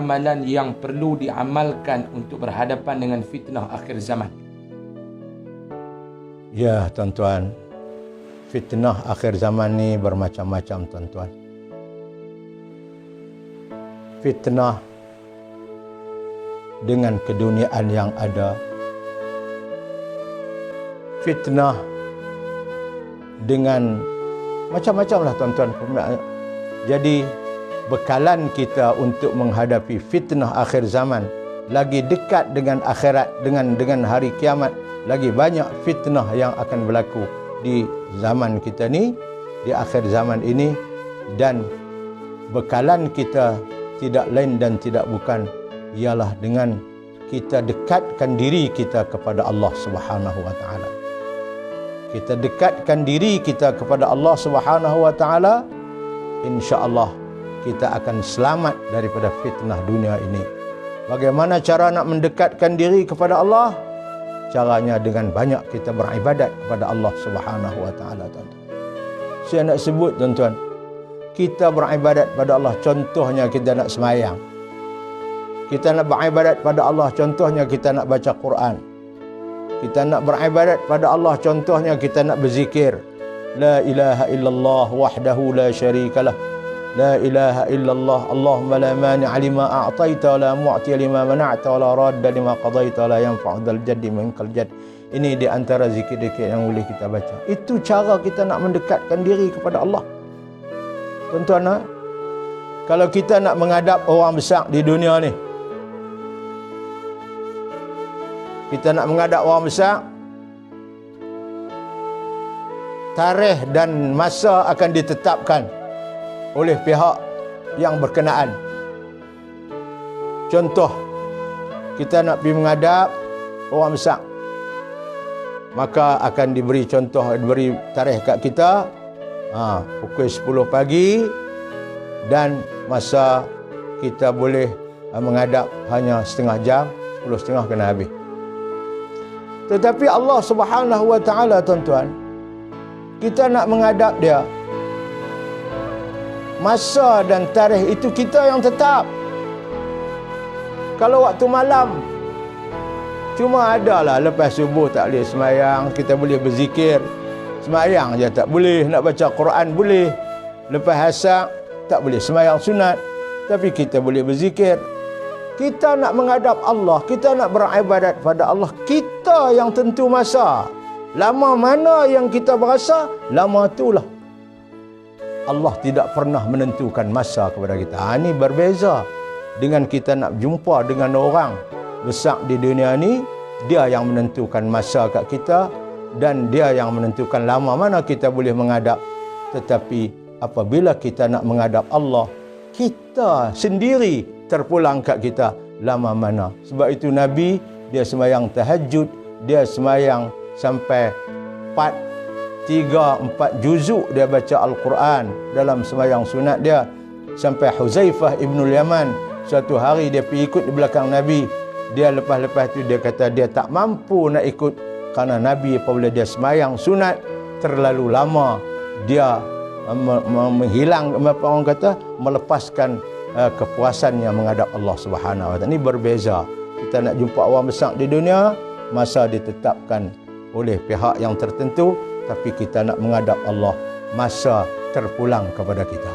amalan yang perlu diamalkan untuk berhadapan dengan fitnah akhir zaman? Ya tuan-tuan, fitnah akhir zaman ni bermacam-macam tuan-tuan. Fitnah dengan keduniaan yang ada, fitnah dengan macam-macam lah tuan-tuan. Jadi bekalan kita untuk menghadapi fitnah akhir zaman, lagi dekat dengan akhirat, dengan hari kiamat, lagi banyak fitnah yang akan berlaku di zaman kita ni, di akhir zaman ini. Dan bekalan kita tidak lain dan tidak bukan ialah dengan kita dekatkan diri kita kepada Allah Subhanahu wa taala. Kita dekatkan diri kita kepada Allah Subhanahu wa taala, insya-Allah kita akan selamat daripada fitnah dunia ini. Bagaimana cara nak mendekatkan diri kepada Allah? Caranya dengan banyak kita beribadat kepada Allah Subhanahu wa taala, tuan-tuan. Saya nak sebut tuan-tuan, kita beribadat pada Allah, contohnya kita nak semayang. Kita nak beribadat pada Allah, contohnya kita nak baca Quran. Kita nak beribadat pada Allah, contohnya kita nak berzikir. La ilaha illallah wahdahu la syarikalah. La ilaha illallah Allahumma la mani'a lima a'taita wa la mu'tiya lima mana'ta wa la radda lima qadaita la yanfa'u dzal jaddi minkal jadd. Ini di antara zikir-zikir yang boleh kita baca. Itu cara kita nak mendekatkan diri kepada Allah. Tuan-tuan, kalau kita nak menghadap orang besar di dunia ni, kita nak menghadap orang besar, tarikh dan masa akan ditetapkan oleh pihak yang berkenaan. Contoh, kita nak pergi menghadap orang besar, maka akan diberi contoh, diberi tarikh kat kita, pukul 10 pagi, dan masa kita boleh menghadap hanya setengah jam, 10:30 kena habis. Tetapi Allah Subhanahu wa taala, tuan-tuan, kita nak menghadap dia, masa dan tarikh itu kita yang tetap. Kalau waktu malam, cuma adalah lepas subuh tak boleh semayang, kita boleh berzikir. Semayang je tak boleh, nak baca Quran boleh. Lepas asar tak boleh semayang sunat, tapi kita boleh berzikir. Kita nak menghadap Allah, kita nak beribadat pada Allah, kita yang tentu masa. Lama mana yang kita berasa, lama itulah. Allah tidak pernah menentukan masa kepada kita. Ini berbeza dengan kita nak jumpa dengan orang besar di dunia ni. Dia yang menentukan masa kat kita, dan dia yang menentukan lama mana kita boleh menghadap. Tetapi apabila kita nak menghadap Allah, kita sendiri terpulang kat kita lama mana. Sebab itu Nabi, dia semayang tahajud, dia semayang sampai 3-4 juzuk dia baca Al-Quran dalam sembahyang sunat dia. Sampai Huzaifah Ibnul Yaman, suatu hari dia pergi ikut di belakang Nabi. Dia lepas-lepas tu dia kata dia tak mampu nak ikut, kerana Nabi apabila dia sembahyang sunat terlalu lama, dia menghilang, apa orang kata, melepaskan kepuasannya menghadap Allah Subhanahu wa taala. Ini berbeza. Kita nak jumpa orang besar di dunia, masa ditetapkan oleh pihak yang tertentu, tapi kita nak menghadap Allah, masa terpulang kepada kita.